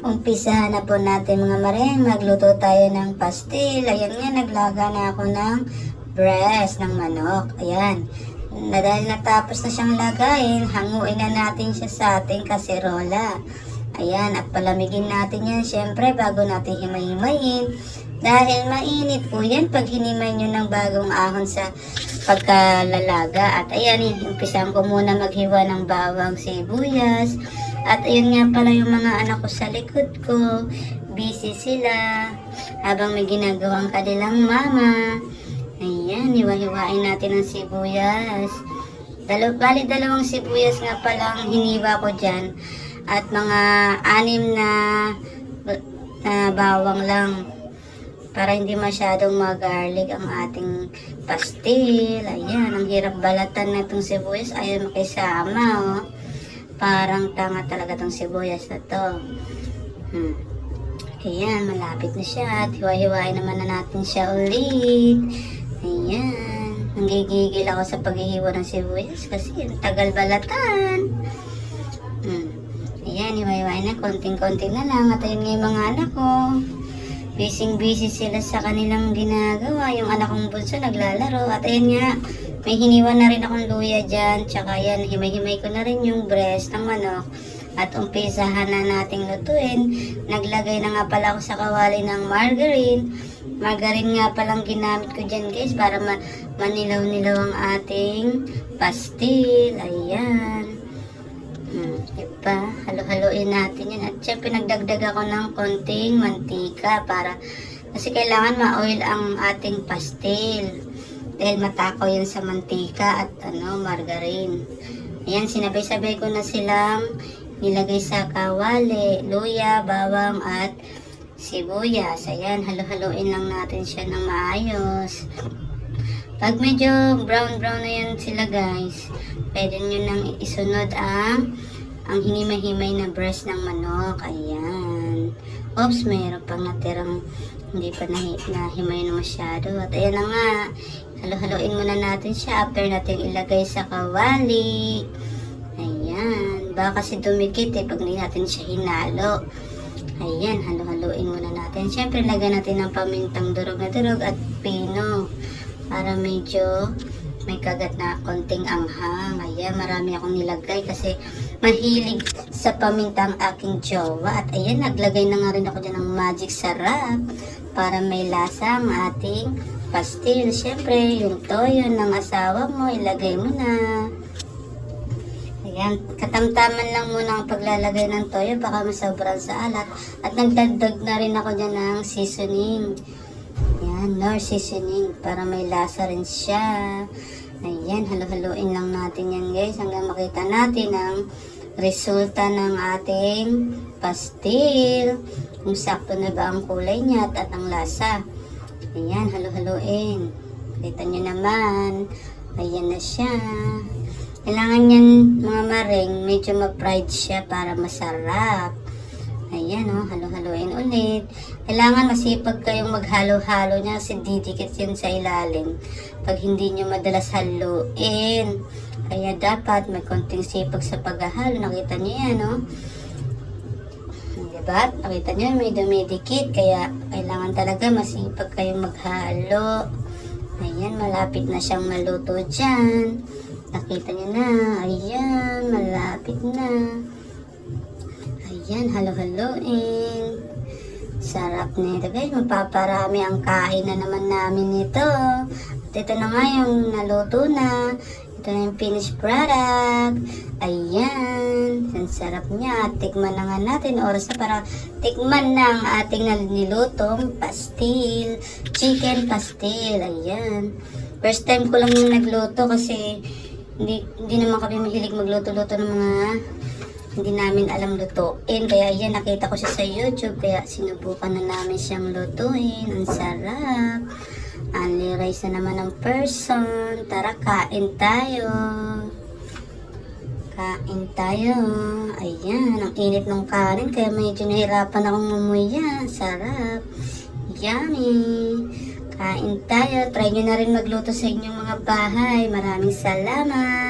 Umpisahan na po natin mga mareng. Magluto tayo ng pastil. Ayan nga, naglaga na ako ng breast ng manok. Ayan. Dahil natapos na siyang lagayin, hanguin na natin siya sa ating kaserola. Ayan, at palamigin natin yan syempre bago natin himay-himayin. Dahil mainit po yan pag hinimay nyo ng bagong ahon sa pagkalalaga. At ayan, umpisahan ko muna maghiwa ng bawang, sibuyas. At ayun nga pala yung mga anak ko sa likod ko. Busy sila habang may ginagawang kanilang mama. Ayan, hiwa-hiwain natin ang sibuyas. Bali dalawang sibuyas nga pala ang hiniwa ko dyan. At mga 6 na bawang lang. Para hindi masyadong mag-garlic ang ating pastil. Ayan, ang hirap balatan na itong sibuyas. Ayaw makisama, oh. Parang tanga talaga tong sibuyas na to. Ayan, malapit na siya. At hiwa-hiwain naman na natin siya ulit. Ayan. Nanggigigil ako sa paghihiwa ng sibuyas kasi ang tagal balatan. Ayan, hiwa-hiwain na. Konting-konti na lang. At ayun nga yung mga anak ko. Busy sila sa kanilang ginagawa. Yung anak kong bunso naglalaro. At ayun nga, may hiniwa na rin akong luya dyan. Tsaka yan, himay-himay ko na rin yung breast ng manok. At umpisahan na nating lutuin. Naglagay na nga pala ako sa kawali ng margarine. Margarine nga palang ginamit ko dyan guys para manilaw-nilaw ang ating pastil. Ayan. Diba? Halo-haloin natin yan. At syempre nagdagdag ako ng konting mantika kasi kailangan ma-oil ang ating pastil. Dahil matakaw yan sa mantika at margarine. Ayan, sinabay-sabay ko na silang nilagay sa kawali, luya, bawang at sibuyas. Ayan, halo-haloin lang natin siya ng maayos. Pag medyo brown-brown na yan sila guys, pwede nyo nang isunod ang hinimay-himay na breast ng manok. Ayan. Oops, mayroon pang natirang hindi pa nahimay na masyado. At ayan na nga, halo-haloin muna natin siya after natin ilagay sa kawali. Ayan. Baka kasi dumikit pag hindi natin siya hinalo. Ayan, halo-haloin muna natin. Siyempre, lagyan natin ng pamintang durog na durog at pino. Para medyo may kagat na konting anghang. Ayan, marami akong nilagay kasi mahilig sa paminta ang aking jowa. At ayan, naglagay na nga rin ako dyan ng magic sarap para may lasa ang ating pastil. Siyempre, yung toyo ng asawa mo, ilagay mo na. Ayan, katamtaman lang muna ang paglalagay ng toyo, baka masobran sa alat. At nagdagdag na rin ako dyan ng seasoning. Ayan, nor seasoning para may lasa rin siya. Ayan, halo-haloin lang natin yan guys hanggang makita natin ang resulta ng ating pastil. Kung sakto na ba ang kulay niya at ang lasa. Ayan, halo-haloin. Kita nyo naman. Ayan na siya. Kailangan yan mga maring medyo ma-fried siya para masarap. Ayan halo-haloin ulit. Kailangan masipag kayong maghalo-halo niya kasi didikit yun sa ilalim pag hindi nyo madalas haluin. Kaya dapat may konting sipag sa paghahalo. Nakita nyo yan diba? Nakita nyo may dumidikit kaya kailangan talaga masipag kayong maghalo. Ayan, malapit na siyang maluto dyan. Nakita nyo na. Ayan, malapit na. Ayan, halo-haloin. Sarap nito guys. Mapaparami ang kain na naman namin nito. At ito na nga yung naluto na. Ito na yung finished product. Ayan. Ang sarap niya. Tikman na nga natin. Oras na para tikman na ang ating nilutong pastil. Chicken pastil. Ayan. First time ko lang yung nagluto kasi hindi naman kami mahilig magluto-luto ng mga hindi namin alam lutuin. Kaya yan, nakita ko siya sa YouTube. Kaya sinubukan na namin siyang lutuin. Ang sarap. Only rice na naman ng person. Tara, kain tayo. Kain tayo. Ayan, ang init ng kanin. Kaya medyo nahirapan akong mumuya. Sarap. Yummy. Kain tayo. Try nyo na rin magluto sa inyong mga bahay. Maraming salamat.